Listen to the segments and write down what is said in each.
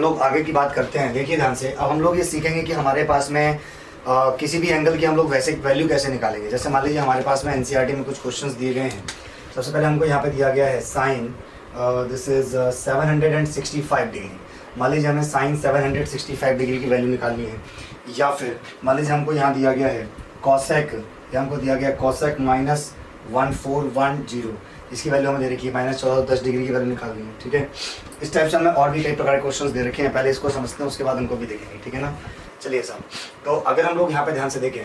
लोग आगे की बात करते हैं। देखिए ध्यान से, अब हम लोग ये सीखेंगे कि हमारे पास में किसी भी एंगल की हम लोग वैसे वैल्यू कैसे निकालेंगे। जैसे मान लीजिए हमारे पास में एनसीईआरटी में कुछ क्वेश्चंस दिए गए हैं। सबसे पहले हमको यहाँ पे दिया गया है साइन, दिस इज़ 765 डिग्री। मान लीजिए हमें साइन 765 डिग्री की वैल्यू निकालनी है। या फिर मान लीजिए हमको यहाँ दिया गया है कॉसेक, या हमको दिया गया कॉसेक -1410, इसकी वैल्यू हमें दे रखी है -1410 डिग्री की वैल्यू निकालनी है। ठीक है, इस टाइप से हमें और भी कई प्रकार के क्वेश्चंस दे रखे हैं। पहले इसको समझते हैं, उसके बाद उनको भी देखेंगे। ठीक है ना, चलिए साहब। तो अगर हम लोग यहाँ पे ध्यान से देखें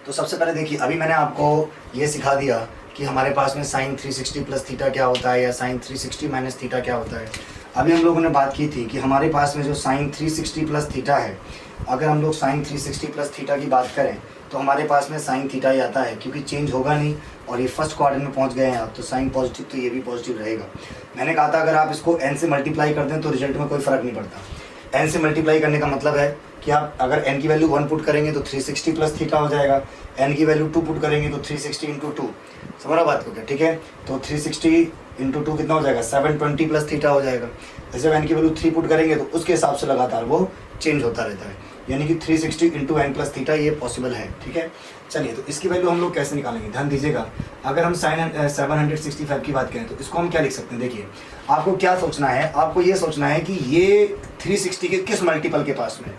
तो सबसे पहले देखिए, अभी मैंने आपको ये सिखा दिया कि हमारे पास में साइन 360 प्लस थीटा क्या होता है या साइन 360 माइनस थीटा क्या होता है। अभी हम लोगों ने बात की थी कि हमारे पास में जो साइन 360 प्लस थीटा है, अगर हम लोग साइन 360 प्लस थीटा की बात करें तो हमारे पास में साइन थीटा ही आता है, क्योंकि चेंज होगा नहीं और ये फर्स्ट क्वाड्रेंट में पहुंच गए हैं आप, तो साइन पॉजिटिव तो ये भी पॉजिटिव रहेगा। मैंने कहा था अगर आप इसको n से मल्टीप्लाई कर दें तो रिजल्ट में कोई फ़र्क नहीं पड़ता। n से मल्टीप्लाई करने का मतलब है कि आप अगर n की वैल्यू 1 पुट करेंगे तो 360 प्लस थीटा हो जाएगा, n की वैल्यू 2 पुट करेंगे तो 360 इंटू 2। समझ रहा बात को क्या? ठीक है, तो 360 इंटू 2 कितना हो जाएगा? 720 प्लस थीटा हो जाएगा। जैसे जब n की वैल्यू 3 पुट करेंगे तो उसके हिसाब से लगातार वो चेंज होता रहता है, यानी कि 360 इंटू n प्लस थीटा ये पॉसिबल है। ठीक है, चलिए तो इसकी वैल्यू हम लोग कैसे निकालेंगे, ध्यान दीजिएगा। अगर हम साइन 765 की बात करें तो इसको हम क्या लिख सकते हैं। देखिए, आपको क्या सोचना है, आपको ये सोचना है कि ये 360 के किस मल्टीपल के पास में।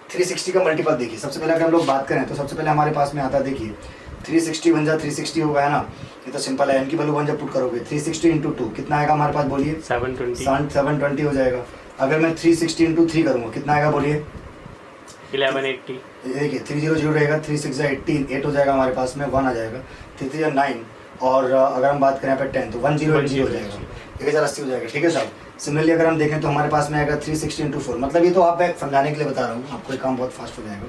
360 का मल्टीपल देखिए, सबसे पहले अगर हम लोग बात करें तो सबसे पहले हमारे पास में आता है, देखिए 360 बन जा 360 होगा, है ना। ये तो सिंपल है, n की वैल्यू 1 जब पुट करोगे 360 इंटू 2 कितना आएगा हमारे पास, बोलिए 720 हो जाएगा। अगर मैं 360 इंटू 3 करूँगा कितना आएगा, बोलिए 1180। देखिए 300 रहेगा, 3 6 18 8 हो जाएगा हमारे पास में, 1 आ जाएगा, 3 3 9, और अगर हम बात करें यहाँ पे 10 तो 1080 हो जाएगा, 1080 हो जाएगा। ठीक है साहब। सिमिलरली अगर हम देखें तो हमारे पास में आएगा 360 इंटू 4, मतलब ये तो आप मैं समझाने के लिए बता रहा हूँ, आपको ये काम बहुत फास्ट हो जाएगा।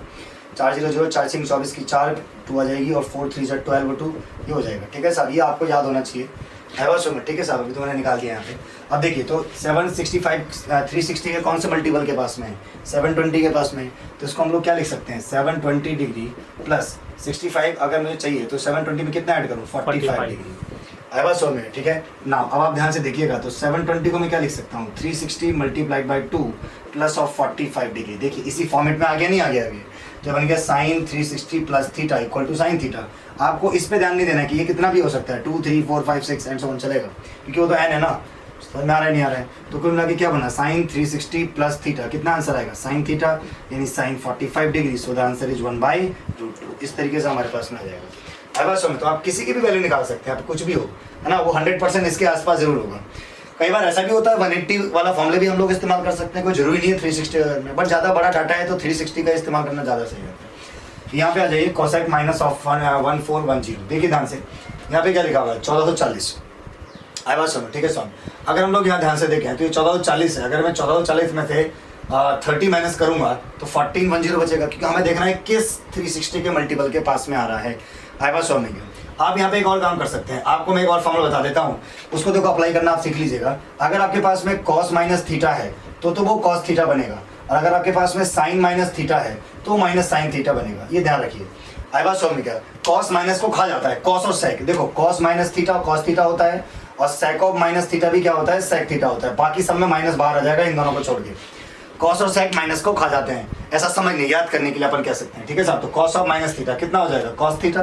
400 4 सिंह 24 की 4 2 आ जाएगी, और 4 3 12 2 ये हो जाएगा। ठीक है साहब, ये आपको याद होना चाहिए है बस में। ठीक है साहब, अभी तो मैंने निकाल दिया यहाँ पे। अब देखिए तो 765 360 के कौन से मल्टीपल के पास में है, 720 के पास में है, तो इसको हम लोग क्या लिख सकते हैं, 720 डिग्री प्लस 65 अगर मुझे चाहिए तो 720 में कितना ऐड करूँ, 45 डिग्री है बस में। ठीक है ना, अब आप ध्यान से देखिएगा तो 720 को मैं क्या लिख सकता हूँ, 360 multiplied by 2 plus of 45 degree. देखिए इसी फॉर्मेट में आ गया, नहीं आ गया अभी, जब बन गया sine 360 plus theta equal to sine theta. आपको इस पे ध्यान नहीं देना कि ये कितना भी हो सकता है, 2 3 4 5 6 एंड सो ऑन चलेगा, क्योंकि वो तो n है ना, समझ में आ रहा है नहीं आ रहा है। तो कुल मिला के क्या बना, साइन 360 प्लस थीटा, कितना आंसर आएगा, साइन थीटा यानी sine 45 degree. So the answer is 1/√2। इस तरीके से हमारे पास में आ जाएगा। अब समझ, तो आप किसी की भी वैल्यू निकाल सकते हैं, आप कुछ भी हो, है ना, वो 100% इसके आसपास जरूर होगा। कई बार ऐसा भी होता है 180 वाला फॉर्मूले भी हम लोग इस्तेमाल कर सकते हैं, कोई जरूरी नहीं है 360 में, बट ज़्यादा बड़ा डाटा है तो 360 का इस्तेमाल करना ज़्यादा सही रहता है। यहाँ पे आ जाइए, कोसेक माइनस ऑफ 1410। देखिए ध्यान से, यहाँ पे क्या लिखा हुआ है, 1440 आई बात सुनो। ठीक है सॉन, अगर हम लोग यहाँ ध्यान से देखें तो ये 1440 है। अगर मैं 1440 में से 30 माइनस करूँगा तो 1410 बचेगा, क्योंकि हमें देखना है किस 360 के मल्टीपल के पास में आ रहा है। आई बात सुन नहीं, आप यहाँ पे एक और काम कर सकते हैं, आपको मैं एक और फॉर्मूला बता देता हूँ, उसको देखो अप्लाई करना आप सीख लीजिएगा। अगर आपके पास में कॉस माइनस थीटा है तो वो कॉस थीटा बनेगा, और अगर आपके पास में साइन माइनस थीटा है तो माइनस साइन थीटा बनेगा। ये ध्यान रखिए। आई बात समझ में क्या, कॉस माइनस को खा जाता है, कॉस और सेक। देखो cos minus theta cos theta होता है, और सेक ऑफ माइनस थीटा भी क्या होता है, सेक थीटा होता है। बाकी सब में माइनस बाहर आ जाएगा इन दोनों को छोड़ के। कॉस और सेक माइनस को खा जाते हैं, ऐसा समझ याद करने के लिए अपन कह सकते हैं। ठीक है साहब, तो कॉस ऑफ माइनस थीटा कितना हो जाएगा, कॉस थीटा,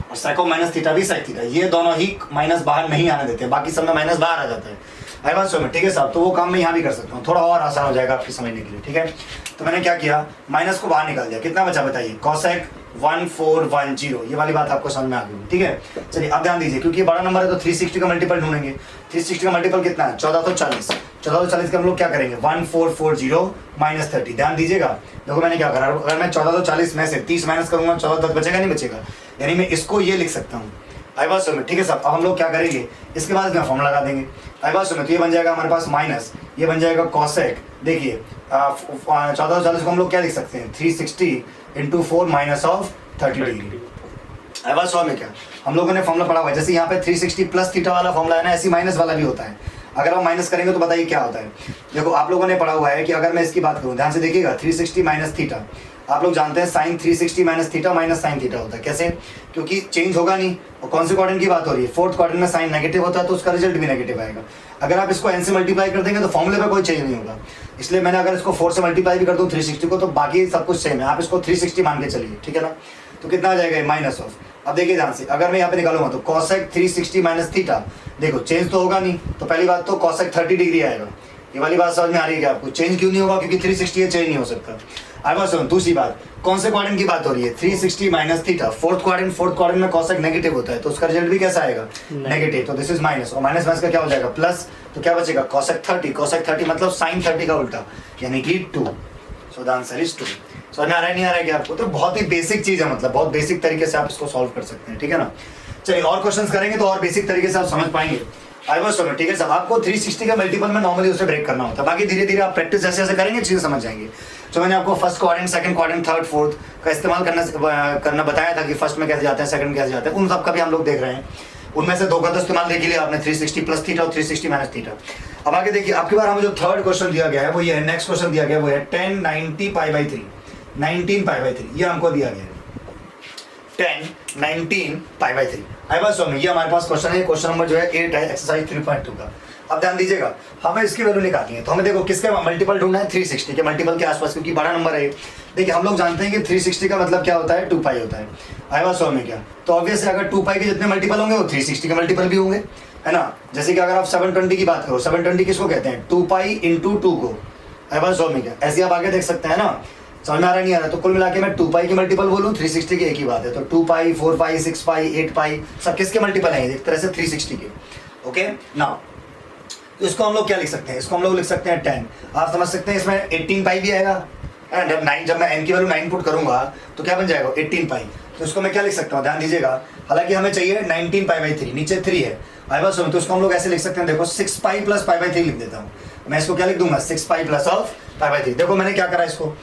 और सेक ऑफ माइनस थीटा भी सेक थीटा। ये दोनों ही माइनस बाहर नहीं आने देते, बाकी सब में माइनस बाहर आ जाता है। आई बात समझ में। ठीक है साहब, तो वो काम मैं यहाँ भी कर सकता हूँ, थोड़ा और आसान हो जाएगा आपकी समझने के लिए। ठीक है, तो मैंने क्या किया, माइनस को बाहर निकाल दिया, कितना बचा बताइए, कॉसेक 1410। ये वाली बात आपको समझ में आ गई। ठीक है, चलिए अब ध्यान दीजिए, क्योंकि ये बड़ा नंबर है तो 360 का मल्टीपल ढूंढेंगे। 360 का मल्टीपल कितना है, 1440। 1440 का हम लोग क्या करेंगे, 1440 माइनस 30। ध्यान दीजिएगा, देखो मैंने क्या करा, अगर मैं 1440 में से 30 माइनस करूंगा 14 बचेगा नहीं बचेगा, यानी मैं इसको ये लिख सकता हूँ। आई बात सुनो। ठीक है साहब, अब हम लोग क्या करेंगे, इसके बाद इसमें फॉर्मूला लगा देंगे। आई बात सुनो, तो ये बन जाएगा हमारे पास माइनस, ये बन जाएगा कॉसेक। देखिए 1440 को हम लोग क्या लिख सकते हैं, 360 इंटू 4 माइनस ऑफ 30 डिग्री। आई बात समझ में क्या, हम लोगों ने फॉर्मूला पढ़ा हुआ है, जैसे यहाँ पे 360 प्लस थीटा वाला फॉर्मूला है ना, ऐसी माइनस वाला भी होता है। अगर हम माइनस करेंगे तो बताइए क्या होता है। देखो आप लोगों ने पढ़ा हुआ है कि अगर मैं इसकी बात करूँ, ध्यान से देखिएगा, 360 माइनस थीटा, आप लोग जानते हैं sine 360 minus theta minus sine theta होता है। कैसे, क्योंकि चेंज होगा नहीं, और कौन से क्वाड्रेंट की बात हो रही है, फोर्थ क्वाड्रेंट में साइन नेगेटिव होता है तो उसका रिजल्ट भी नेगेटिव आएगा। अगर आप इसको n से मल्टीप्लाई कर देंगे तो फॉर्मूले पे कोई चेंज नहीं होगा। इसलिए मैंने अगर इसको 4 से मल्टीप्लाई भी कर दूँ 360 को तो बाकी सब कुछ सेम है, आप इसको 360 मान के चलिए, ठीक है ना। तो कितना आ जाएगा माइनस ऑफ, अब देखिए ध्यान से, अगर मैं यहाँ पे निकालूंगा तो कॉसेक 360 माइनस थीटा, देखो चेंज तो होगा नहीं, तो पहली बात तो कॉसेक 30 डिग्री आएगा। ये वाली बात समझ में आ रही है क्या आपको? चेंज क्यों नहीं होगा? क्योंकि 360 है, चेंज नहीं हो सकता। अब सुनो दूसरी बात, कौन से क्वाड्रेंट की बात हो रही है? 360 माइनस थीटा, फोर्थ क्वाड्रेंट में कॉसेक नेगेटिव होता है, तो उसका रिजल्ट भी कैसा आएगा? नेगेटिव। तो दिस इज माइनस, और माइनस माइनस का क्या हो जाएगा? प्लस। तो क्या बचेगा? कॉसेक 30, कॉसेक 30 मतलब साइन 30 का उल्टा, यानी कि 2। सो द आंसर इज 2। समझ में आ रहा है नहीं आ रहा है क्या आपको? तो बहुत ही बेसिक चीज है, मतलब बहुत बेसिक तरीके से आप इसको सॉल्व कर सकते हैं, ठीक है ना। चलिए और क्वेश्चंस करेंगे तो और बेसिक तरीके से आप समझ पाएंगे। आई वाज सुनो, ठीक है साहब, आपको 360 का मल्टीपल में नॉर्मली उसे ब्रेक करना होता है, बाकी धीरे धीरे आप प्रैक्टिस जैसे जैसे करेंगे चीजें समझ जाएंगे। तो मैंने आपको first quadrant, second quadrant, third, fourth का इस्तेमाल करना बताया था कि फर्स्ट में कैसे जाते हैं, सेकंड कैसे जाते हैं, उन सब का भी हम लोग देख रहे हैं। उनमें से दो का तो इस्तेमाल देख लिया आपने, 360 प्लस थीटा और 360 माइनस थीटा। अब आगे देखिए, आपके बार हमें जो थर्ड क्वेश्चन दिया गया है वो ये है, नेक्स्ट क्वेश्चन दिया गया वो है 10 90 π/3, 19 π/3, ये हमको दिया गया है 10 19 π/3। आई बात सुनो, ये हमारे पास क्वेश्चन है, क्वेश्चन नंबर जो है 8 है, एक्सरसाइज 3.2 का। अब ध्यान दीजिएगा, हमें इसकी वैल्यू निकालनी है, तो हमें देखो किसके मल्टीपल ढूंढना है? 360 के मल्टीपल के आसपास, क्योंकि बड़ा नंबर है। देखिए हम लोग जानते हैं कि 360 का मतलब क्या होता है? 2 पाई होता है। आई बात समझ में क्या? तो ऑब्वियसली अगर 2 पाई के जितने मल्टीपल होंगे वो 360 के मल्टीपल भी होंगे, है ना। जैसे कि अगर आप 720 की बात करो, 720 किसको कहते हैं? 2 पाई इंटू 2 को। आई बात समझ में क्या? ऐसे आप आगे देख सकते हैं ना, समझ में आ रहा नहीं आ रहा? तो कुल मिला के मैं 2 पाई की मल्टीपल बोलूँ, 360 की एक ही बात है। तो 2 पाई, 4 पाई, 6 पाई, 8 पाई, सब किसके मल्टीपल हैं? एक तरह से 360 के। ओके ना, तो इसको हम लोग क्या लिख सकते हैं? इसको हम लोग लिख सकते हैं 10। आप समझ सकते हैं इसमें 18 पाई भी आएगा, जब मैं n की वैल्यू 9 पुट करूंगा तो क्या बन जाएगा? 18 पाई। तो इसको मैं क्या लिख सकता हूँ? ध्यान दीजिएगा, हालांकि हमें चाहिए 19 π/3, नीचे 3 है। आई बात सुनो, तो इसको हम लोग ऐसे लिख सकते हैं, देखो 6 पाई प्लस π/3 लिख देता हूँ मैं। इसको क्या लिख दूंगा? 6 पाई प्लस ऑफ π/3। देखो मैंने क्या करा इसको,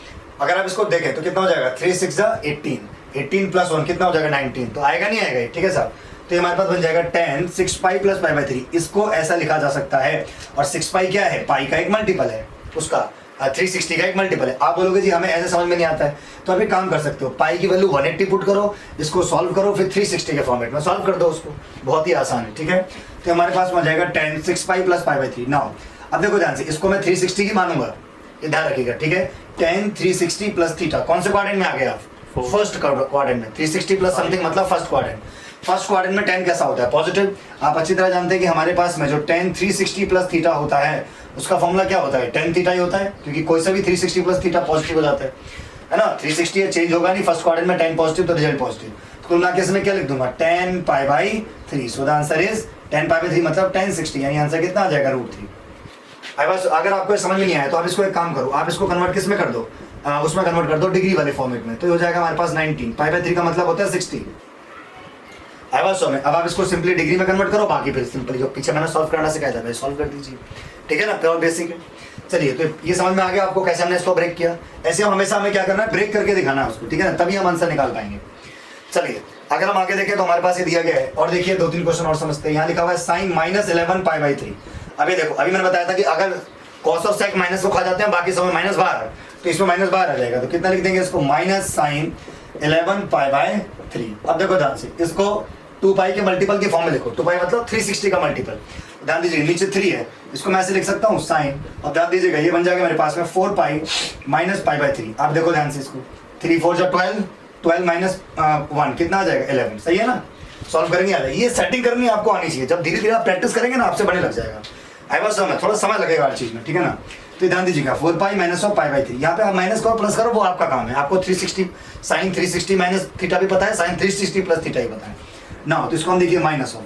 अगर आप इसको देखें तो कितना हो जाएगा? 3 6 18, 18 प्लस 1 कितना हो जाएगा? 19। तो आएगा नहीं आएगा? ठीक है साहब, तो ये हमारे पास बन जाएगा 10 6 पाई प्लस π/3। इसको ऐसा लिखा जा सकता है, और 6 पाई क्या है? पाई का एक मल्टीपल है, उसका 360 का एक मल्टीपल है। आप बोलोगे जी हमें ऐसे समझ में नहीं आता है, तो आप एक काम कर सकते हो, पाई की वैल्यू 180 पुट करो, इसको सॉल्व करो, फिर 360 के फॉर्मेट में सॉल्व कर दो उसको, बहुत ही आसान है, ठीक है। तो हमारे पास बन जाएगा 10 6 पाई प्लस π/3। नाउ अब देखो ध्यान से, इसको मैं 360 की मानूंगा, ये ध्यान रखिएगा, ठीक है। 10 360 प्लस थीटा, कौन से क्वाड्रेंट में आ गए आप? फर्स्ट क्वाड्रेंट में। 360 प्लस समथिंग मतलब फर्स्ट क्वाड्रेंट। फर्स्ट क्वाड्रेंट में 10 कैसा होता है? पॉजिटिव। आप अच्छी तरह जानते हैं कि हमारे पास में जो 10 360 प्लस थीटा होता है उसका फॉर्मूला क्या होता है? 10 थीटा ही होता है, क्योंकि कोई सा भी 360 प्लस थीटा पॉजिटिव हो जाता है ना। 360 है, चेंज होगा नहीं, फर्स्ट क्वाड्रेंट में 10 पॉजिटिव तो रिजल्ट पॉजिटिव। तो कुल मिलाकर इसमें क्या लिख दूंगा? 10 π/3। सो द आंसर इज 10 π/3 मतलब 1060, यानी आंसर कितना आ जाएगा? √3। अगर आपको समझ में नहीं आया तो आप इसको एक काम करो, आप इसको कन्वर्ट किस में कर दो? उसमें कन्वर्ट कर दो डिग्री वाले फॉर्मेट में, तो हो जाएगा हमारे पास 19। π/3 का मतलब होता है 60। अब आप इसको सिंपली डिग्री में कन्वर्ट करो, बाकी फिर सिंपली जो पीछे मैंने सॉल्व करना सिखाया था वही सॉल्व कर दीजिए, ठीक है ना। प्योर बेसिक है। चलिए, तो ये समझ में आ गया आपको कैसे हमने इसको ब्रेक किया। ऐसे हम हमेशा हमें क्या करना है? ब्रेक करके दिखाना है उसको, ठीक है ना, तभी हम आंसर निकाल पाएंगे। चलिए अगर हम आगे देखें तो हमारे पास ये दिया गया है, और देखिए 2-3 क्वेश्चन और समझते हैं। यहाँ लिखा हुआ है साइन -11 π/3। अभी देखो, अभी मैंने बताया था कि अगर कॉस और सेक माइनस को खा जाते हैं, बाकी सब में माइनस बाहर, तो इसमें माइनस बाहर आ जाएगा। तो कितना लिख देंगे इसको? -sin 11 π/3। अब देखो ध्यान से, इसको 2 पाई के मल्टीपल की फॉर्म में लिखो। 2 पाई मतलब 360 का मल्टीपल। ध्यान दीजिए, नीचे 3 है, इसको मैं ऐसे लिख सकता हूँ साइन, और ध्यान दीजिएगा ये बन जाएगा मेरे पास में 4 पाई माइनस π/3। आप देखो ध्यान से इसको, 3 4 जा 12, 12 माइनस 1 कितना आ जाएगा? 11। सही है ना। सॉल्व करेंगे आ जाएगा। ये सेटिंग करनी आपको आनी चाहिए, जब धीरे धीरे आप प्रैक्टिस करेंगे ना आपसे बढ़ने लग जाएगा। आई बात समझ, थोड़ा समय लगेगा हर चीज में, ठीक है ना। तो ध्यान दीजिएगा 4 पाई माइनस ऑफ π/3, यहाँ पे आप माइनस करो प्लस करो वो आपका काम है। आपको 360 साइन 360 माइनस थीटा भी पता है, साइन 360 प्लस थीटा ही पता है ना। तो इसको हम देखिए माइनस ऑफ,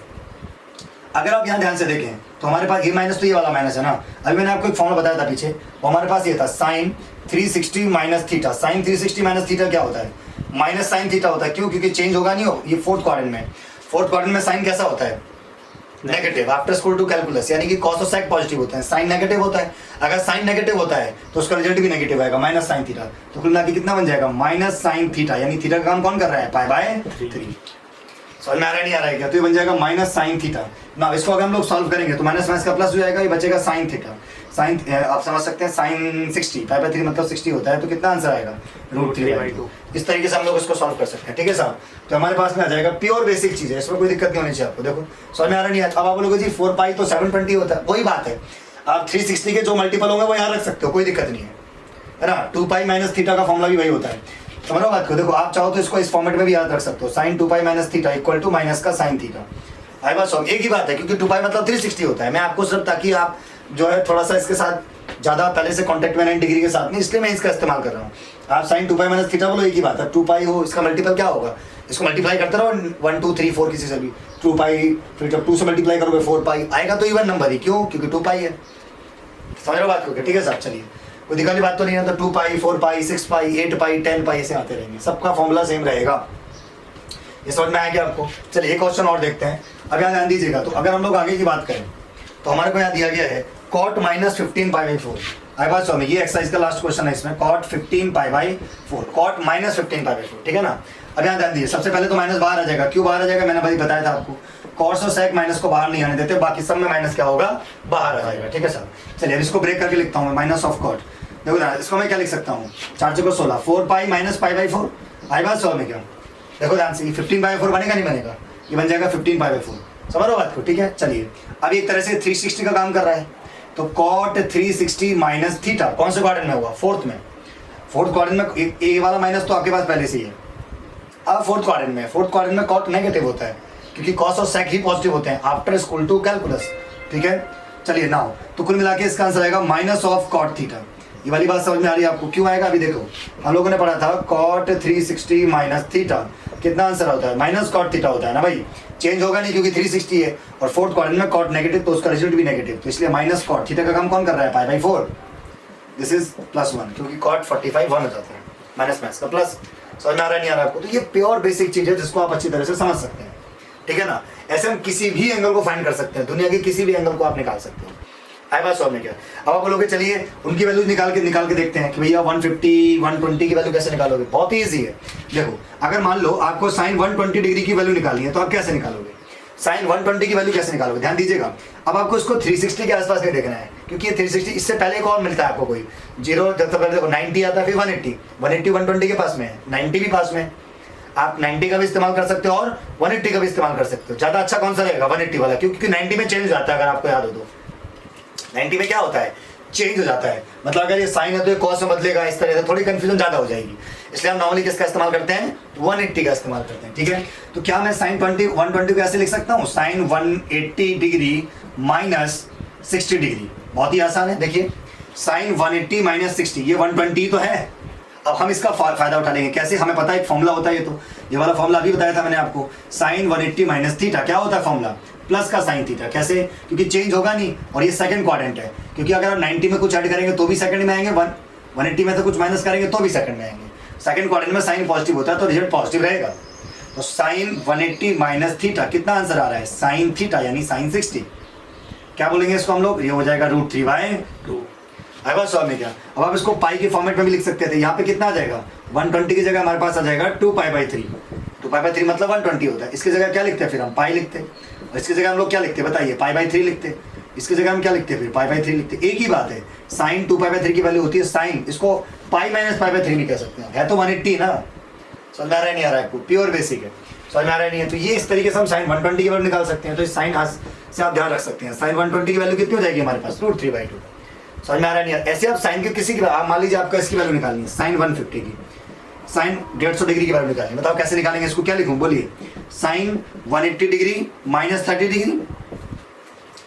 अगर आप यहाँ ध्यान से देखें तो हमारे पास ये माइनस, तो ये वाला माइनस है ना। अभी मैंने आपको एक फॉर्मूला बताया था पीछे, वो हमारे पास ये था sine 360 minus theta. Sine 360 minus theta क्या होता है? माइनस साइन थीटा होता है। क्यों? क्योंकि चेंज होगा नहीं हो। ये फोर्थ क्वाड्रेंट में साइन कैसा होता है? Negative. After school to calculus, यानी कि कॉस और सेक पॉजिटिव होते हैं, साइन नेगेटिव होता है। अगर साइन नेगेटिव होता है तो उसका रिजल्ट भी नेगेटिव आएगा, माइनस साइन थीटा। तो कुल मिला के कितना बन जाएगा? माइनस साइन थीटा, यानी थीटा का काम कौन कर रहा है? π/3। समझ में आ रहा है नहीं आ रहा है क्या? तो ये बन जाएगा माइनस साइन थीटा ना। इसको अगर हम लोग सॉल्व करेंगे तो माइनस माइनस का प्लस हो जाएगा, ये बचेगा साइन थीटा। साइन आप समझ सकते हैं साइन 60, π/3 मतलब 60 होता है, तो कितना आंसर आएगा? √3/2। इस तरीके से हम लोग इसको सॉल्व कर सकते हैं, ठीक है साहब। तो हमारे पास में आ जाएगा प्योर बेसिक चीज़ है, इसमें कोई दिक्कत नहीं होनी चाहिए आपको। देखो समझ में आ रहा नहीं है। अब आप बोलोगे जी 4 पाई तो 720 होता है, वही बात है। आप 360 के जो मल्टीपल होंगे वो यहाँ रख सकते हो, कोई दिक्कत नहीं है ना। 2 पाई माइनस थीटा का फॉर्मूला भी वही होता है, समझ लो बात को। देखो आप चाहो तो इसको इस फॉर्मेट में भी याद रख सकते हो, sine 2 pi minus theta equal to minus का साइन थीटा। आई बात समझ, एक ही बात है, क्योंकि 2 पाई मतलब 360 होता है। मैं आपको सिर्फ ताकि आप जो है थोड़ा सा इसके साथ ज़्यादा पहले से कॉन्टेक्ट में 9 डिग्री के साथ नहीं, इसलिए मैं इसका इस्तेमाल कर रहा हूँ। आप साइन 2 पाई माइनस थीटा बोलो, एक ही बात है। 2 पाई हो, इसका मल्टीपल क्या होगा, इसको मल्टीप्लाई करते रहो 1 2 3 4 किसी से भी। 2 पाई, फिर जब 2 से मल्टीप्लाई करोगे 4 पाई आएगा, तो इवन नंबर ही, क्यों, क्योंकि 2 पाई है। समझ लो बात को, ठीक है साहब। चलिए कोई दिक्कत की बात तो नहीं है। तो 2 पाई 4 पाई 6 पाई 8 पाई 10 पाई ऐसे आते रहेंगे, सबका फॉर्मूला सेम रहेगा। ये समझ में आया क्या आपको? चलिए एक क्वेश्चन और देखते हैं। अब यहाँ ध्यान दीजिएगा, तो अगर हम लोग आगे की बात करें तो हमारे को यहाँ दिया गया है cot माइनस 15 पाई बाई 4। आई बात समझ, ये एक्सरसाइज का लास्ट क्वेश्चन है इसमें, cot 15 pi by 4, cot minus 15 pi by 4, ठीक है ना। अब यहाँ ध्यान दीजिए, सबसे पहले तो माइनस बाहर आ जाएगा। क्यों बाहर आ जाएगा, मैंने भाई बताया था आपको, कॉस और सेक माइनस को बाहर नहीं आने देते, बाकी सब में माइनस क्या होगा, बाहर आ जाएगा, ठीक है सर। चलिए अब इसको ब्रेक करके लिखता हूँ मैं, माइनस ऑफ कॉट। देखो ना, इसको मैं क्या लिख सकता हूँ, 4 चौको 16, 4 पाई माइनस पाई बाई 4। आई बात समझ में क्या, देखो ध्यान से, 15 बाई 4 बनेगा नहीं बनेगा, ये बन जाएगा 15 पाई बाई 4। समझ लो बात को, ठीक है। चलिए अब एक तरह से 360 का काम कर रहा है, तो कॉट 360 माइनस थीटा कौन से क्वाड्रेंट में हुआ, फोर्थ में। फोर्थ क्वाड्रेंट में ए वाला माइनस तो आपके पास पहले से ही है। अब फोर्थ क्वाड्रेंट में, फोर्थ क्वाड्रेंट में कॉट नेगेटिव होता है, क्योंकि कॉस और सेक ही पॉजिटिव होते हैं आफ्टर स्कूल टू कैलकुलस, ठीक है। चलिए नाउ, तो कुल मिला के इसका आंसर आएगा माइनस ऑफ कॉट थीटा। ये वाली बात समझ में आ रही है आपको, क्यों आएगा अभी देखो, हम लोगों ने पढ़ा था कॉट 360 माइनस थीटा, कितना आंसर होता है, माइनस कॉट थीटा होता है ना भाई, चेंज होगा नहीं क्योंकि 360 है, और फोर्थ क्वाड्रेंट में कॉट नेगेटिव तो उसका रिजल्ट भी नेगेटिव, तो इसलिए माइनस कॉट थीटा का काम कौन कर रहा है, पाई बाई 4। दिस इज +1, क्योंकि कॉट 45 1 हो जाता है, माइनस मैक्स का प्लस। समझ में आ रहा है नहीं आ रहा आपको? तो ये प्योर बेसिक चीज है जिसको आप अच्छी तरह से समझ सकते हैं, ठीक है ना। ऐसे हम किसी भी एंगल को फाइंड कर सकते हैं, दुनिया के किसी भी एंगल को आप निकाल सकते हो। आई बात समझ में क्या? अब आप बोलोगे चलिए उनकी वैल्यूज निकाल के देखते हैं कि भैया 150 120 की वैल्यू कैसे निकालोगे। बहुत ही ईजी है, देखो अगर मान लो आपको साइन 120 डिग्री की वैल्यू निकालनी है, तो आप कैसे निकालोगे, साइन 120 की वैल्यू कैसे निकालोगे, ध्यान दीजिएगा। अब आपको इसको 360 के आसपास नहीं देखना है, क्योंकि ये 360 इससे पहले एक और मिलता है आपको कोई 0, जब तक पहले देखो 90 आता है, फिर 180 120 के पास में है, 90 भी पास में है। आप 90 का भी इस्तेमाल कर सकते हो और 180 का भी इस्तेमाल कर सकते हो। ज़्यादा अच्छा कौन सा रहेगा, 180 वाला, क्योंकि 90 में चेंज हो जाता है, अगर आपको याद हो तो 90 में क्या होता है, चेंज हो जाता है। मतलब अगर ये साइन है तो ये कॉस में बदलेगा, इस तरह से थोड़ी कंफ्यूजन ज़्यादा हो जाएगी, इसलिए हम नॉर्मली किसका इस्तेमाल करते हैं, 180 का इस्तेमाल करते हैं, ठीक है। तो क्या मैं साइन 120 को ऐसे लिख सकता हूँ, साइन 180 डिग्री माइनस 60 डिग्री, बहुत ही आसान है। देखिए साइन 180 माइनस 60, ये 120 तो है। अब हम इसका फायदा उठा लेंगे, कैसे, हमें पता है एक फॉर्मूला होता है, ये वाला फॉर्मूला अभी बताया था मैंने आपको, साइन 180 माइनस थीटा क्या होता है फॉर्मूला, प्लस का साइन थीटा। कैसे, क्योंकि चेंज होगा नहीं, और ये सेकंड क्वाड्रेंट है, क्योंकि अगर आप 90 में कुछ ऐड करेंगे तो भी सेकंड में आएंगे, 180 में तो कुछ माइनस करेंगे तो भी सेकंड में आएंगे। सेकंड क्वाड्रेंट में साइन पॉजिटिव होता है तो रिजल्ट पॉजिटिव रहेगा। तो साइन 180 माइनस थीटा कितना आंसर आ रहा है, साइन थीटा यानी साइन 60। क्या बोलेंगे इसको हम लोग, ये हो जाएगा √3/2। आई बात समझ में क्या? अब आप इसको पाई के फॉर्मेट में भी लिख सकते थे, यहाँ पे कितना आ जाएगा, 120 की जगह हमारे पास आ जाएगा 2 पाई बाई 3। 2 पाई बाई 3 मतलब 120 होता है। इसकी जगह क्या लिखते हैं फिर हम, पाई लिखते, और इसकी जगह हम लोग क्या लिखते हैं बताइए, पाई बाई 3 लिखते। इसकी जगह हम क्या लिखते हैं फिर, पाई बाई 3 लिखते। एक ही बात है, साइन 2 पाई बाई 3 की वैल्यू होती है साइन, इसको पाई माइनस पाई बाई 3 भी कह सकते हैं, है तो 180 ना। समझ में आ रहा है नहीं आ रहा है आपको, प्योर बेसिक है, समझ में आ रहा है नहीं है। तो ये इस तरीके से हम साइन 120 की वैल्यू निकाल सकते हैं। तो इस साइन से आप ध्यान रख सकते हैं, साइन 120 की वैल्यू कितनी हो जाएगी हमारे पास, √3/2। समझ में आ रहा नहीं है? ऐसे आप साइन के किसी की, आप मान लीजिए आपको इसकी वैल्यू निकालनी है, साइन 150 की, साइन 150 डिग्री की वैल्यू निकालनी है, बताओ कैसे निकालेंगे इसको, क्या लिखूं बोलिए, साइन 180 डिग्री माइनस 30 डिग्री,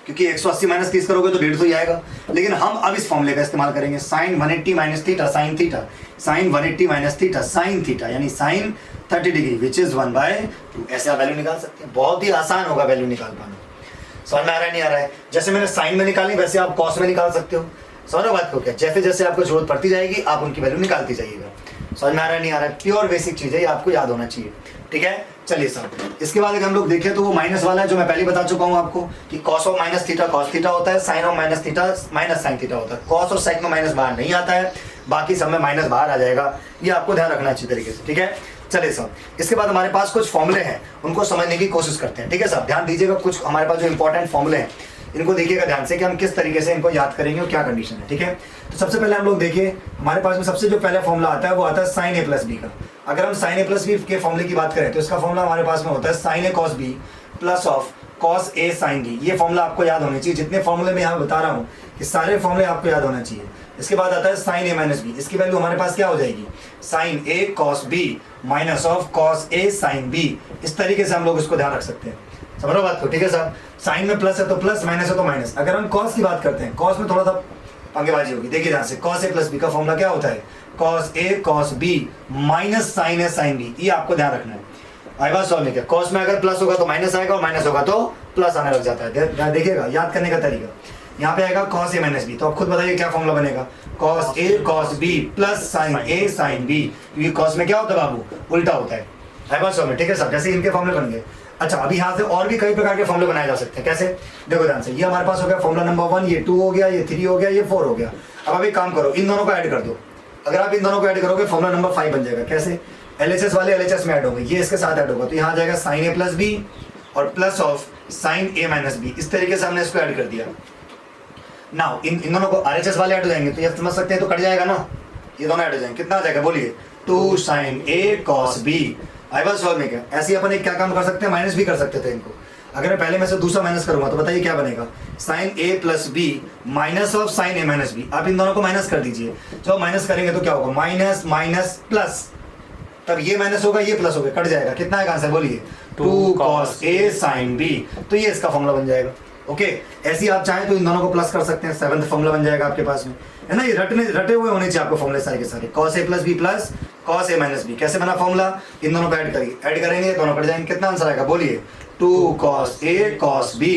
क्योंकि 180 माइनस 30 करोगे तो 150 ही आएगा। लेकिन हम अब इस फॉर्मूले का इस्तेमाल करेंगे, sine 180 minus theta sine theta, sine 180 minus theta sine theta यानी साइन 30 डिग्री विच इज 1/2। ऐसे आप वैल्यू निकाल सकते हैं, बहुत ही आसान होगा वैल्यू निकाल पाना। समझ में आ रहा है नहीं आ रहा है? जैसे मैंने साइन में निकाली वैसे आप कॉस में निकाल सकते हो। समझ रहे बात को क्या, जैसे जैसे आपको जरूरत पड़ती जाएगी आप उनकी वैल्यू निकालती जाइएगा। समझ में आ रहा है नहीं आ रहा है? प्योर बेसिक चीज़ है, आपको याद होना चाहिए, ठीक है। चलिए सर, इसके बाद अगर हम लोग देखें तो वो माइनस वाला है जो मैं पहले बता चुका हूँ आपको कि cos of minus theta cos theta होता है, sine of minus theta minus sine theta होता है। कॉस और साइन में माइनस बाहर नहीं आता है, बाकी सब में माइनस बाहर आ जाएगा, ये आपको ध्यान रखना अच्छी तरीके से, ठीक है। चलिए सर, इसके बाद हमारे पास कुछ फॉर्मूले हैं, उनको समझने की कोशिश करते हैं, ठीक है सर। ध्यान दीजिएगा, कुछ हमारे पास जो इंपॉर्टेंट फॉर्मूले हैं इनको देखिएगा ध्यान से कि हम किस तरीके से इनको याद करेंगे और क्या कंडीशन है, ठीक है। तो सबसे पहले हम लोग देखिए, हमारे पास में सबसे जो पहला फॉर्मूला आता है वो आता है साइन a प्लस बी का। अगर हम साइन a प्लस बी के फॉर्मूले की बात करें तो इसका फॉर्मूला हमारे पास में होता है sine a cos B plus of cos a sine B. ये फॉर्मूला आपको याद होनी चाहिए। जितने फॉर्मूले मैं यहाँ बता रहा हूँ ये सारे फॉर्मूले आपको याद होना चाहिए। इसके बाद आता है साइन ए माइनस बी, इसकी वैल्यू हमारे पास क्या हो जाएगी, sine A cos B minus of cos A sine B. इस तरीके से हम लोग इसको ध्यान रख सकते हैं, समझ लो बात को, ठीक है साहब। साइन में प्लस है तो प्लस, माइनस है तो माइनस। अगर हम कॉस की बात करते हैं, कॉस में थोड़ा सा पंगेबाजी होगी, देखिए ध्यान से, कॉस ए प्लस बी का फॉर्मूला क्या होता है, cos A cos B minus sign A sine B. ये आपको ध्यान रखना है। आई बात सॉल्व में क्या, कॉस में अगर प्लस होगा तो माइनस आएगा और माइनस होगा तो प्लस आने लग जाता है। देखिएगा याद करने का तरीका, यहाँ पे आएगा कॉस ए माइनस बी, तो आप खुद बताइए क्या फॉर्मूला बनेगा, cos A cos B plus sign A sine B. क्योंकि कॉस में क्या होता है बाबू, उल्टा होता है। आई बात सॉल्व में, ठीक है साहब। जैसे इनके फॉर्मूले बन गए। अच्छा, अभी यहाँ से और भी कई प्रकार के फॉर्मूले बनाए जा सकते हैं। कैसे, देखो ध्यान से, ये हमारे पास हो गया फॉर्मूला नंबर 1, ये 2 हो गया, ये 3 हो गया, ये 4 हो गया। अब अभी काम करो, इन दोनों को ऐड कर दो। अगर आप इन दोनों को ऐड करोगे फॉर्मूला नंबर 5 बन जाएगा। कैसे, LHS वाले LHS में ऐड होंगे, ये इसके साथ ऐड होगा, तो यहाँ आ जाएगा साइन ए प्लस बी और plus of sine A minus B. इस तरीके से हमने इसको ऐड कर दिया। नाउ इन दोनों को RHS वाले ऐड हो जाएंगे, तो ये समझ सकते हैं, तो कट जाएगा ना, ये दोनों ऐड हो जाएंगे। कितना आ जाएगा बोलिए, 2 साइन ए कॉस बी। आई बात सॉल्व में क्या, ऐसे अपन एक क्या काम कर सकते हैं, माइनस भी कर सकते थे इनको। अगर मैं पहले में से दूसरा माइनस करूंगा तो बताइए क्या बनेगा, sine A plus B minus of sine A minus B. आप इन दोनों को माइनस कर दीजिए, जब माइनस करेंगे तो क्या होगा, माइनस माइनस प्लस, तब ये माइनस होगा ये प्लस होगा, कट जाएगा। कितना आएगा आंसर बोलिए, 2 cos a sin b। तो ये इसका फॉर्मूला बन जाएगा। ओके, ऐसे आप चाहें तो इन दोनों को प्लस कर सकते हैं, 7th फॉर्मूला बन जाएगा आपके पास में, है ना। ये रटे हुए होने चाहिए आपको फॉर्मूले सारे के सारे, cos a plus B plus cos a minus B. कैसे बना फॉर्मूला, इन दोनों को ऐड करेंगे, दोनों कट जाएंगे। कितना आंसर आएगा बोलिए, 2 cos a cos b।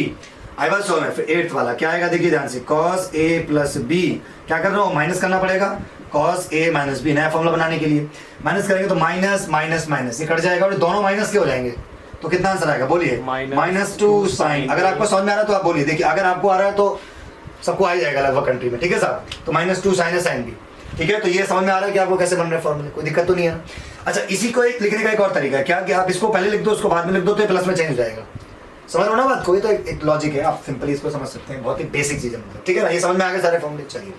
आई बात सॉल्व है। फिर 8th वाला क्या आएगा, देखिए ध्यान से, cos a प्लस b, क्या कर रहा हूँ, माइनस करना पड़ेगा, cos a माइनस बी। नया फॉर्मूला बनाने के लिए माइनस करेंगे तो माइनस माइनस माइनस, ये कट जाएगा और दोनों माइनस के हो जाएंगे। तो कितना आंसर आएगा बोलिए, -2 साइन। अगर आपको समझ में आ रहा है तो आप बोलिए, देखिए अगर आपको आ रहा है तो सबको आ ही जाएगा लगभग कंट्री में, ठीक है साहब। तो -2 साइन है साइन बी, ठीक है। तो ये समझ में आ रहा है कि आपको कैसे बन रहे फॉर्मूले, कोई दिक्कत तो नहीं है। अच्छा, इसी को एक लिखने का एक और तरीका है क्या, कि आप इसको पहले लिख दो, उसको बाद में लिख दो, तो ये प्लस में चेंज हो जाएगा। समझ लो ना बात, कोई तो एक लॉजिक है, आप सिंपली इसको समझ सकते हैं, बहुत ही बेसिक चीज है मतलब, ठीक है ना। ये समझ में आ गए सारे फॉर्मूले, चलिए।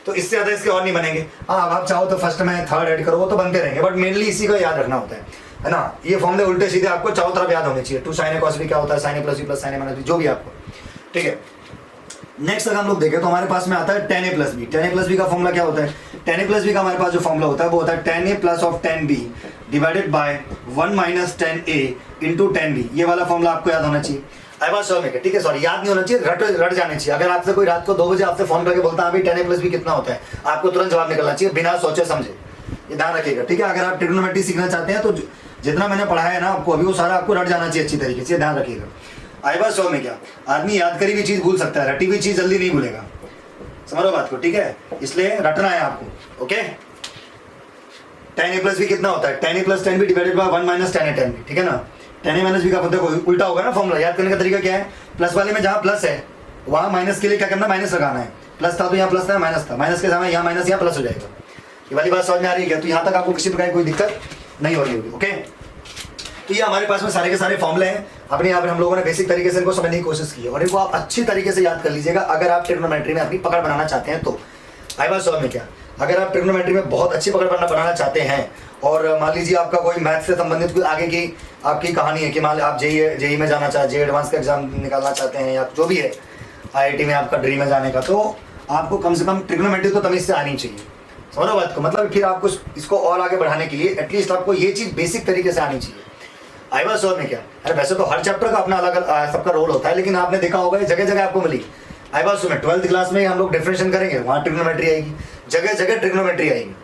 तो इससे ज़्यादा इसके और नहीं बनेंगे। हाँ, अब आप चाहो तो फर्स्ट में थर्ड ऐड करो, वो तो बनते रहेंगे, बट मेनली इसी को याद रखना होता है ना। ये फॉर्मूले उल्टे सीधे आपको चारों तरफ याद होने चाहिए। 2 साइन ए कॉस बी क्या होता है, sine A plus B plus sign A minus B, जो भी आपको, ठीक है। नेक्स्ट अगर हम लोग देखें तो हमारे पास में आता है tan a plus B. tan a plus B का फॉर्मूला क्या होता है, tan a प्लस बी का हमारे पास जो फॉर्मूला होता है वो होता है tan a plus of tan b divided by 1 minus tan a into tan b। ये वाला फॉर्मूला आपको याद होना चाहिए। आई बात सॉल्व में, ठीक है, सॉरी याद नहीं होना चाहिए, रट जाने चाहिए। अगर आपसे कोई रात को 2 बजे आपसे फोन करके बोलता है अभी tan a प्लस बी कितना होता है, आपको तुरंत जवाब निकलना चाहिए बिना सोचे समझे। ये ध्यान रखिएगा, ठीक है। अगर आप ट्रिग्नोमेट्री सीखना चाहते हैं तो जितना मैंने पढ़ाया है ना आपको अभी, वो सारा आपको रट जाना चाहिए अच्छी तरीके से, ध्यान रखिएगा। आई बात सॉल्व में क्या, आदमी याद करी हुई चीज भूल सकता है, रटी हुई चीज जल्दी नहीं भूलेगा, समझो बात को, ठीक है। इसलिए रटना है आपको। Okay, tan a plus B कितना होता है, tan a plus tan b divided by 1 minus tan a tan b, ठीक है ना। tan a माइनस b का देखो उल्टा होगा ना फॉर्मूला। याद करने का तरीका क्या है, प्लस वाले में जहाँ प्लस है वहाँ माइनस के लिए क्या करना, माइनस लगाना है। प्लस था तो यहाँ प्लस था, माइनस था, माइनस के समय यहाँ माइनस, यहाँ प्लस हो जाएगा। ये वाली बात समझ में आ रही है क्या, तो यहाँ तक आपको किसी प्रकार की कोई दिक्कत नहीं हो रही होगी। ओके, तो ये हमारे पास में सारे के सारे फॉर्मूले हैं। अपने यहाँ पर हम लोगों ने बेसिक तरीके से इनको समझने की कोशिश की है, और इनको आप अच्छी तरीके से याद कर लीजिएगा अगर आप ट्रिग्नोमेट्री में अपनी पकड़ बनाना चाहते हैं तो। आई बात समझ में क्या, अगर आप ट्रिग्नोमेट्री में बहुत अच्छी पकड़ बनाना चाहते हैं, और मान लीजिए आपका कोई मैथ से संबंधित कोई आगे की आपकी कहानी है कि मान लीजिए आप जेई में जाना चाहते, जेई एडवांस का एग्जाम निकालना चाहते हैं, या जो भी है IIT में आपका ड्रीम है जाने का, तो आपको कम से कम ट्रिग्नोमेट्री तो तमीज से आनी चाहिए। समझो बात को, मतलब फिर आपको इसको और आगे बढ़ाने के लिए एटलीस्ट आपको ये चीज़ बेसिक तरीके से आनी चाहिए। आई बात समझ में क्या, अरे वैसे तो हर चैप्टर का अपना अलग सबका रोल होता है, लेकिन आपने देखा होगा जगह जगह आपको मिली। आई बात सुने, 12th क्लास में हम लोग डिफरेंशिएशन करेंगे, वहाँ ट्रिग्नोमेट्री आएगी, जगह जगह ट्रिग्नोमेट्री आएगी।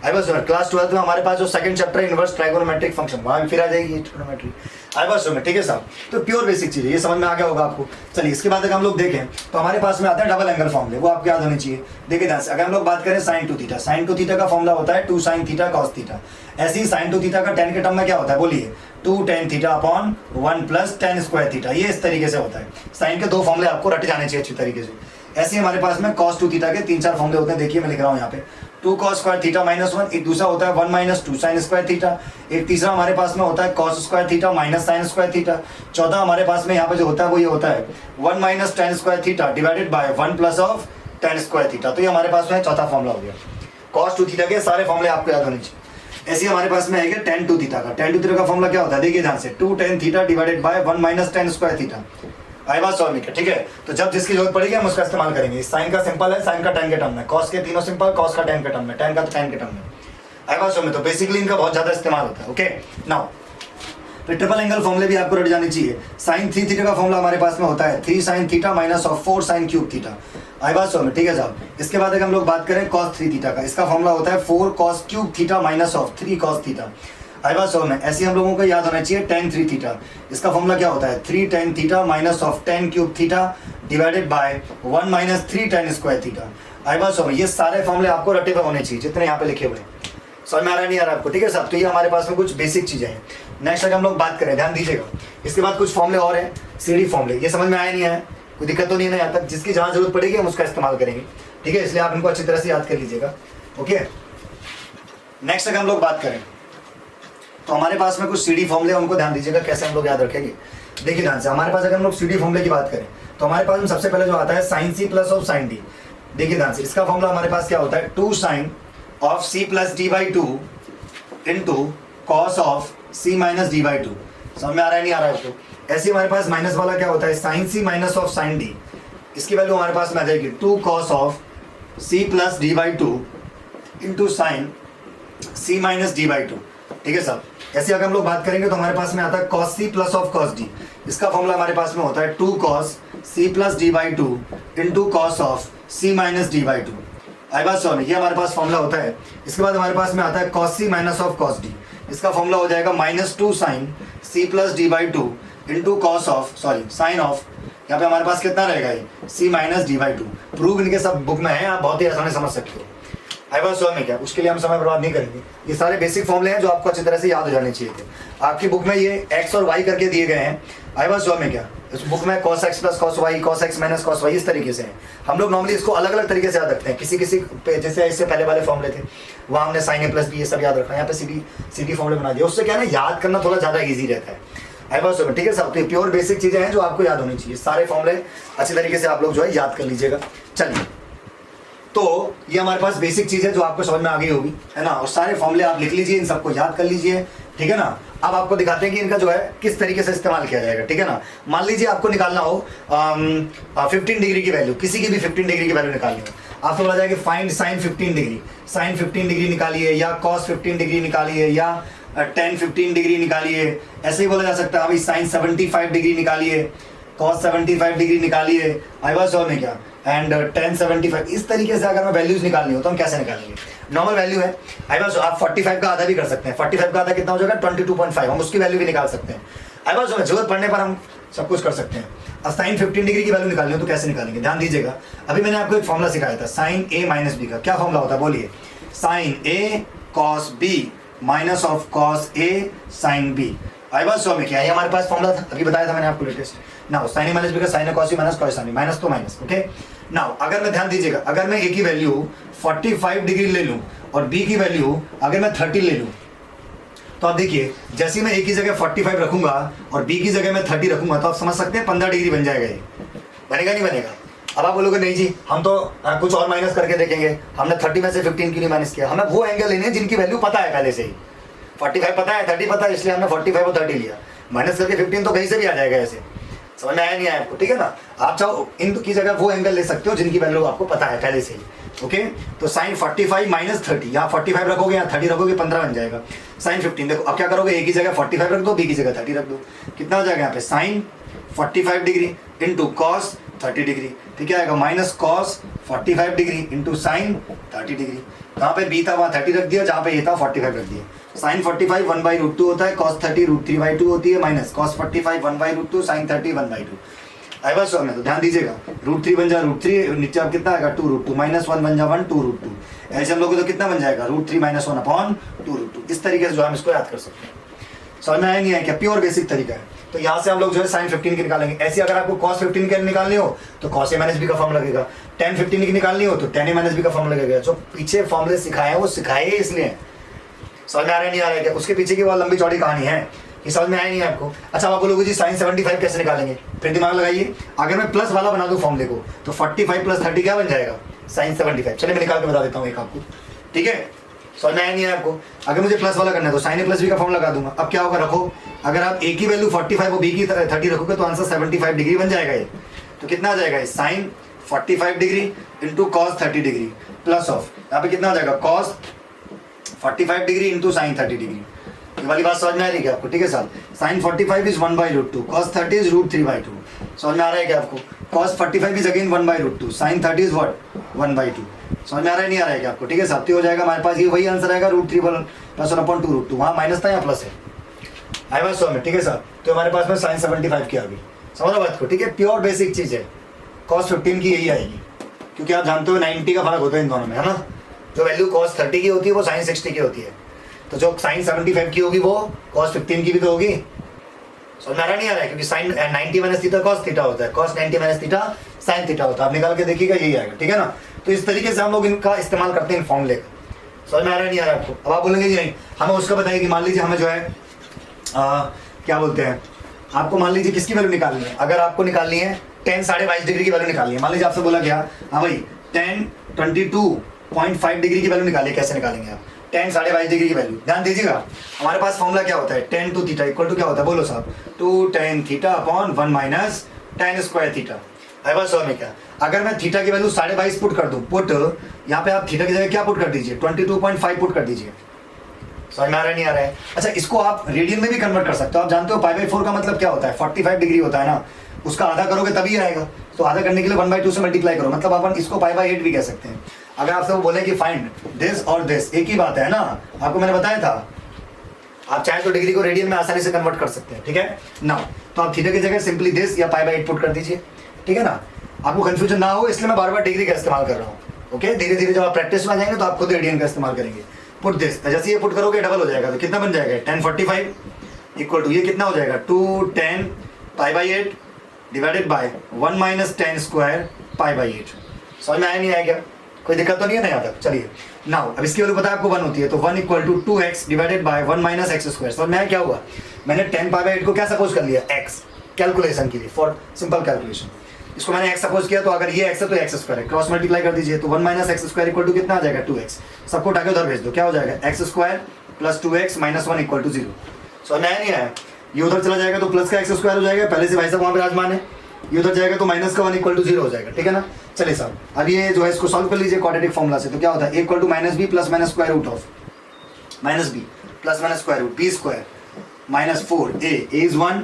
आई बात सुने, क्लास 12th में हमारे पास जो सेकंड चैप्टर है इनवर्स ट्राइगोनोमेट्रिक फंक्शन, वहाँ भी फिर आ जाएगी ट्रिग्नोमेट्री। आई बात सुने, ठीक है साहब। तो प्योर बेसिक चीज़ है, ये समझ में आ गया होगा आपको। चलिए, इसके बाद अगर हम लोग देखें तो हमारे पास में आता है डबल एंगल फॉर्मूले, वो आपको याद होनी चाहिए। देखिए ध्यान से, अगर हम लोग बात करें sin 2 थीटा, sin 2 थीटा का फॉर्मूला होता है 2 sin थीटा cos थीटा। ऐसे ही sin 2 थीटा का tan के टर्म में क्या होता है बोलिए, 2 tan theta upon 1 plus tan square theta. ये इस तरीके से होता है। साइन के 2 फॉर्मूले आपको रट जाने चाहिए अच्छी तरीके से। ऐसे ही हमारे पास में cos 2 थीटा के 3-4 फॉर्मूले होते हैं। देखिए मैं लिख रहा हूँ यहाँ पे, 2 cos स्क्वायर थीटा माइनस 1, एक दूसरा होता है 1 माइनस 2 साइन स्क्वायर थीटा, एक तीसरा हमारे पास में होता है cos square theta minus sine square theta, चौथा हमारे पास में यहाँ पे जो होता है वो ये होता है 1 minus tan square theta divided by 1 plus of tan square theta. तो ये हमारे पास में चौथा फॉर्मूला हो गया। cos 2 थीटा के सारे फॉर्मूले आपको याद होने चाहिए। ऐसे ही हमारे पास में आएगा tan 2 थीटा का। tan 2 थीटा का फॉर्मूला क्या होता है, देखिए ध्यान से, 2 tan theta divided by 1 minus tan square theta. आई बात समझ में, ठीक है। तो जब जिसकी जरूरत पड़ेगी हम उसका इस्तेमाल करेंगे। साइन का सिंपल है, साइन का tan के टर्म में, कॉस के तीनों सिंपल, कॉस का tan के टर्म में, tan का तो tan के टर्म में। आई बात समझ में। तो बेसिकली इनका बहुत ज्यादा इस्तेमाल होता है। ओके नाउ फिर ट्रिपल एंगल फॉर्मूले भी आपको रट जानी चाहिए। साइन 3 थीटा का फॉर्मूला हमारे पास में होता है 3 sin theta minus of 4 sin cube theta. आई बात समझ में, ठीक है साहब। इसके बाद अगर हम लोग बात करें cos 3 थीटा का, इसका फॉर्मूला होता है 4 cos cube theta minus of 3 cos theta. आई बात समझ में। ऐसे हम लोगों को याद होना चाहिए tan 3 थीटा, इसका फॉर्मूला क्या होता है 3 tan theta minus of tan cube theta divided by 1 minus 3 tan square theta. आई बात समझ में। ये सारे फॉर्मूले आपको रटे हुए होने चाहिए जितने यहाँ पे लिखे हुए हैं। समझ में आ रहा नहीं आ रहा आपको, ठीक है साहब। तो ये हमारे पास में कुछ बेसिक चीजें हैं। नेक्स्ट अगर हम लोग बात करें, ध्यान दीजिएगा, इसके बाद कुछ फॉर्मूले और हैं, सीडी फॉर्मूले। ये समझ में आया नहीं आया, कोई दिक्कत तो नहीं है ना यहाँ तक? जिसकी जहाँ जरूरत पड़ेगी हम उसका इस्तेमाल करेंगे, ठीक है। इसलिए आप इनको अच्छी तरह से याद कर लीजिएगा। ओके नेक्स्ट अगर हम लोग बात करें तो हमारे पास में कुछ सीडी फॉर्मूले, उनको ध्यान दीजिएगा कैसे हम लोग याद रखेंगे। देखिए ध्यान से, हमारे पास अगर हम लोग सीडी फॉर्मूले की बात करें तो हमारे पास में सबसे पहले जो आता है sine C plus of sine D. देखिए ध्यान से, इसका फॉर्मूला हमारे पास क्या होता है 2 sin of C plus D by 2 into cos of C minus D by 2। समझ में आ रहा है नहीं आ रहा है आपको? ऐसे हमारे पास माइनस वाला क्या होता है sine C minus of sine D. इसकी वैल्यू हमारे पास में आ जाएगी 2 cos of C plus D by 2 into sine C minus D by 2, ठीक है साहब। ऐसे अगर हम लोग बात करेंगे तो हमारे पास में आता है cos C plus of cos D. इसका फॉर्मूला हमारे पास में होता है 2 cos C plus D by 2 into cos of C minus D by 2। आई बात समझ में, ये हमारे पास फॉर्मूला होता है। इसके बाद हमारे पास में आता है cos C minus of cos D. इसका फॉर्मूला हो जाएगा -2 sin C plus D by 2 into cos of sine of, यहाँ पे हमारे पास कितना रहेगा ये C minus D by 2। Proof इनके सब बुक में है, आप बहुत ही आसानी से समझ सकते हो। आई बात समझ में क्या? उसके लिए हम समय बर्बाद नहीं करेंगे। ये सारे बेसिक फॉर्मूले हैं जो आपको अच्छी तरह से याद हो जाने चाहिए थे। आपकी बुक में ये x और y करके दिए गए हैं। आई बात समझ में क्या? इस बुक में cos x plus cos y, cos x minus cos y इस तरीके से है। हम लोग नॉर्मली इसको अलग अलग तरीके से याद रखते हैं। किसी किसी पे जैसे इससे पहले वाले फॉर्मूले थे वहाँ हमने sin a प्लस b ये सब याद रखा है, यहाँ पे सी फॉर्मूले बना दिया। उससे क्या है ना, याद करना थोड़ा ज़्यादा ईजी रहता है। आई बात समझ में, ठीक है साहब। तो ये प्योर बेसिक चीज़ें हैं जो आपको याद होनी चाहिए। सारे फॉर्मूले अच्छी तरीके से आप लोग जो है याद कर लीजिएगा। चलिए, तो ये हमारे पास बेसिक चीज़ है जो आपको समझ में आ गई होगी, है ना। और सारे फॉर्मूले आप लिख लीजिए, इन सबको याद कर लीजिए, ठीक है ना। अब आपको दिखाते हैं कि इनका जो है किस तरीके से इस्तेमाल किया जाएगा, ठीक है ना। मान लीजिए आपको निकालना हो 15 डिग्री की वैल्यू, किसी की भी 15 डिग्री की वैल्यू निकालनी हो, आपको बोला जाए कि find sine 15 degree, sine 15 degree निकालिए, या कॉस 15 डिग्री निकालिए, या tan 15 डिग्री निकालिए। ऐसे ही बोला जा सकता है अभी साइन 75 डिग्री निकालिए, कॉस 75 डिग्री निकालिए। आई बात समझ में क्या? And tan 75। इस तरीके से अगर मैं वैल्यूज निकालनी हो तो हम कैसे निकालेंगे? नॉर्मल वैल्यू है, आई बात आप 45 का आधा भी कर सकते हैं। 45 का आधा कितना हो जाएगा 22.5, हम उसकी वैल्यू भी निकाल सकते हैं। आई बात समझ, जरूरत पड़ने पर हम सब कुछ कर सकते हैं। अब साइन 15 डिग्री की वैल्यू निकालनी हो तो कैसे निकालेंगे? ध्यान दीजिएगा, अभी मैंने आपको एक फॉर्मूला सिखाया था साइन a माइनस बी का। क्या फॉर्मूला होता है बोलिए? Sine a cos b minus of cos a sin b। आई बात समझ में क्या? ये हमारे पास फॉर्मूला था, अभी बताया था मैंने आपको latest. Now sine a minus B का sine a cos b minus cos b, minus तो माइनस। ओके नाउ अगर मैं, ध्यान दीजिएगा, अगर मैं a की वैल्यू 45 डिग्री ले लूँ और b की वैल्यू अगर मैं 30 ले लूँ, तो आप देखिए जैसे ही मैं a की जगह 45 रखूंगा और b की जगह मैं 30 रखूंगा तो आप समझ सकते हैं 15 डिग्री बन जाएगा। ये बनेगा नहीं बनेगा? अब आप बोलोगे नहीं जी हम तो कुछ और माइनस करके देखेंगे, हमने 30 में से 15 क्यों नहीं माइनस किया? हमें वो एंगल लेने हैं जिनकी वैल्यू पता है पहले से ही। 45 पता है, 30 पता है, इसलिए हमने 45 और 30 लिया। माइनस करके 15 तो कहीं से भी आ जाएगा। ऐसे समझ में आया नहीं आया आपको? ठीक है ना। आप चाहो इन की जगह वो एंगल ले सकते हो जिनकी वैल्यू आपको पता है पहले से ही। ओके तो साइन 45 माइनस 30, यहाँ 45 रखोगे, यहाँ 30 रखोगे, 15 बन जाएगा। साइन 15, देखो अब क्या करोगे, a की जगह 45 रख दो, b की जगह 30 रख दो। कितना हो जाएगा यहाँ पे? Sine 45 degree into cos 30 degree, ठीक है आएगा minus cos 45 degree into sine 30 degree. कहाँ पे b था वहाँ 30 रख दिया, जहाँ पे a था 45 रख दिया। साइन 45 1/√2 होता है, cos 30 √3/2 होती है, माइनस cos 45 1/√2, साइन 30 1/2। आई बात समझ में? तो ध्यान दीजिएगा, √3 बन जाए √3, नीचे अब कितना आएगा 2√2, माइनस 1 बन जाए 1 2√2। ऐसे हम लोग तो कितना बन जाएगा √3 माइनस 1/2√2। इस तरीके से जो हम इसको याद कर सकते हैं। समझ में आया नहीं आया क्या? प्योर बेसिक तरीका है। तो यहाँ से हम लोग जो है साइन 15 की निकालेंगे। ऐसे अगर आपको cos 15 की निकालनी हो तो cos a माइनस b का फॉर्म लगेगा। tan 15 की निकालनी हो तो tan a माइनस b का फॉर्म लगेगा। जो पीछे फॉर्मूले सिखाए हैं वो सिखाए इसलिए। समझ में आ रहा नहीं आ रहा है क्या? उसके पीछे की वो लंबी चौड़ी कहानी है, ये समझ में आया नहीं है आपको? अच्छा आप बोलोगे जी साइन 75 कैसे निकालेंगे? फिर दिमाग लगाइए, अगर मैं प्लस वाला बना दूं फॉर्मूले को तो 45 + 30 क्या बन जाएगा? साइन 75। चलिए मैं निकाल के बता देता हूँ एक आपको, ठीक है। समझ में आया नहीं है आपको? अगर मुझे प्लस वाला करना है तो साइन ए प्लस बी का फॉर्म लगा दूंगा। अब क्या होगा, रखो, अगर आप ए की वैल्यू 45 और बी की 30 रखोगे तो आंसर 75 डिग्री बन जाएगा ये। तो कितना आ जाएगा, sine 45 degree into cos 30 degree plus of यहाँ पे कितना आ जाएगा, cos 45 degree into sine 30 degree. ये वाली बात समझ में आ रही है क्या आपको? ठीक है साहब, साइन 45 इज 1/√2, cos 30 इज √3/2। समझ में आ रहा है क्या आपको? cos 45 is again 1/√2, sine 30 is what 1/2। समझ में आ रहा है नहीं आ रहा है क्या आपको? ठीक है साहब, तो हो जाएगा हमारे पास ये वही आंसर आएगा √3 + 1/2√2। वहाँ माइनस था या प्लस है, आई बात समझ में? ठीक है साहब, तो हमारे पास में साइन 75 की आ गई। समझ बात को? ठीक है, प्योर बेसिक चीज़ है। cos 15 की यही आएगी, क्योंकि आप जानते हो 90 का फर्क होता है इन दोनों में, है ना? जो वैल्यू cos 30 की होती है वो साइन 60 की होती है, तो जो साइन 75 की होगी वो cos 15 की भी तो होगी। समझ में आ रहा नहीं आ रहा है? क्योंकि sine 90 minus theta cos theta होता है, cos 90 minus theta sine theta होता है। आप निकाल के देखिएगा, यही आएगा। ठीक है ना? तो इस तरीके से हम लोग इनका इस्तेमाल करते हैं फॉर्मूले का। समझ में आ रहा नहीं आ रहा है आपको? अब आप बोलेंगे कि नहीं, हमें उसका बताइए कि मान लीजिए हमें जो है क्या बोलते हैं, आपको मान लीजिए किसकी वैल्यू निकालनी है। अगर आपको निकालनी है tan 22.5 डिग्री की वैल्यू निकालनी है, मान लीजिए आपसे बोला गया हाँ भाई tan 22.5 डिग्री की वैल्यू निकालिए, कैसे निकालेंगे आप tan 22.5 डिग्री की वैल्यू? ध्यान दीजिएगा, हमारे पास फॉर्मूला क्या होता है, tan to theta equal to क्या होता है, बोलो साहब, 2 tan theta upon 1 minus tan square theta. आई बात समझ में क्या? अगर मैं थीटा की वैल्यू 22.5 पुट कर दूं, पुट यहाँ पे आप थीटा की जगह क्या पुट कर दीजिए, 22.5 पुट कर दीजिए। समझ में आ रहा नहीं आ रहा है? अच्छा, इसको आप रेडियन में भी कन्वर्ट कर सकते हो। आप जानते हो π/4 का मतलब क्या होता है, 45 डिग्री होता है ना, उसका आधा करोगे तभी आएगा। तो आधा करने के लिए 1/2 से मल्टीप्लाई करो, मतलब अपन इसको π/8 भी कह सकते हैं। अगर आपसे वो बोले कि फाइंड दिस और दिस, एक ही बात है ना, आपको मैंने बताया था। आप चाहे तो डिग्री को रेडियन में आसानी से कन्वर्ट कर सकते हैं। ठीक है ना? तो आप थीटा की जगह सिंपली दिस या π/8 पुट कर दीजिए। ठीक है ना? आपको कंफ्यूजन ना हो, इसलिए मैं बार बार डिग्री का इस्तेमाल कर रहा हूँ। ओके, धीरे धीरे जब आप प्रैक्टिस में आ जाएंगे तो आप खुद रेडियन का इस्तेमाल करेंगे। पुट दिस, जैसे ये पुट करोगे डबल हो जाएगा, तो कितना बन जाएगा, tan 45 इक्वल टू ये कितना हो जाएगा, 2 tan π/8 divided by 1 minus tan square π/8। समझ में आया नहीं आया क्या? कोई दिक्कत तो नहीं है ना यहाँ तक? चलिए नाउ, अब इसकी वैल्यू पता है आपको 1 होती है, तो 1 equal to 2x divided by 1 minus x square. समझ में आया क्या हुआ? मैंने tan π/8 को क्या सपोज कर लिया, x, कैलकुलेशन के लिए, फॉर सिंपल कैलकुलेशन। इसको मैंने x सपोज किया, तो अगर ये x है तो x स्क्वायर है, क्रॉस मल्टीप्लाई कर दीजिए, तो 1 minus x square equal to कितना आ जाएगा, 2x। सबको उठा के उधर भेज दो, क्या हो जाएगा, x square plus 2x minus 1 equal to 0। समझ में आया नहीं आया? ये उधर चला जाएगा तो प्लस का x स्क्वायर हो जाएगा, पहले से भाई साहब वहाँ पे राजमान है। ये उधर जाएगा तो माइनस का 1 इक्वल टू 0 हो जाएगा। ठीक है ना? चलिए साहब, अब ये जो है इसको सॉल्व कर लीजिए क्वाड्रेटिक फॉर्मूला से। तो क्या होता है, equal to -b plus minus square root of -b plus minus square root b square minus 4a is 1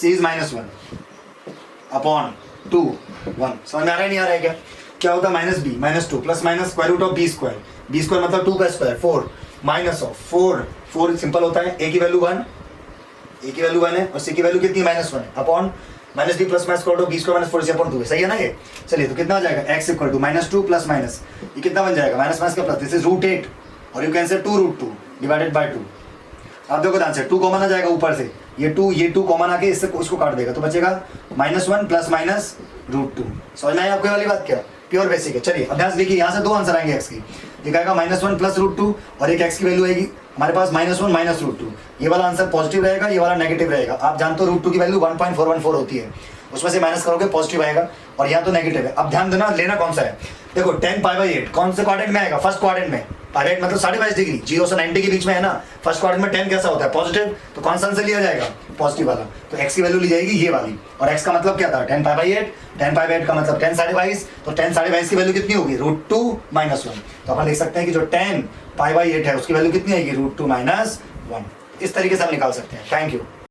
c is -1 upon 2 1। समझ में आ रहा है नहीं आ रहा है क्या? क्या होता है, -b -2 plus minus square root of b square मतलब 2 का स्क्वायर 4 माइनस ऑफ 4 सिंपल होता है, a की वैल्यू 1 है और c की वैल्यू कितनी, -1 है, upon -b plus minus square root of b square minus 4 से अपॉन 2 है। सही है ना ये? चलिए, तो कितना आ जाएगा, x equal to -2 plus minus, ये कितना बन जाएगा, माइनस का प्लस, दिस इज √8 और you can say 2√2 divided by 2। आप देखो ध्यान से, 2 कॉमन आ जाएगा ऊपर से, ये 2 कॉमन आके इससे उसको काट देगा, तो बचेगा -1 प्लस माइनस √2। समझ में आया आपको वाली बात? क्या प्योर बेसिक है। चलिए अब ध्यान से देखिए, यहाँ से 2 आंसर आएंगे x की, एक आएगा -1 प्लस √2 और एक x की वैल्यू आएगी हमारे पास -1 माइनस √2। ये वाला आंसर पॉजिटिव रहेगा, ये वाला नेगेटिव रहेगा। आप जानते हो √2 की वैल्यू 1.414 होती है, उसमें से माइनस करोगे पॉजिटिव आएगा, और यहाँ तो नेगेटिव है। अब ध्यान देना, लेना कौन सा है, देखो tan π/8 कौन से क्वाड्रेंट में आएगा, फर्स्ट क्वाड्रेंट में। π/8 मतलब 22.5 डिग्री, 0 से 90 के बीच में है ना। फर्स्ट क्वाड्रेंट में tan कैसा होता है, पॉजिटिव, तो कौन सा आंसर लिया जाएगा, पॉजिटिव वाला। तो x की वैल्यू ली जाएगी ये वाली, और x का मतलब क्या था, tan π/8 का मतलब tan 22.5, तो tan 22.5 की वैल्यू कितनी होगी, √2 -1। तो अपन लिख सकते हैं कि जो tan π/8 है उसकी वैल्यू कितनी आएगी, √2 -1। इस तरीके से हम निकाल सकते हैं। Thank you.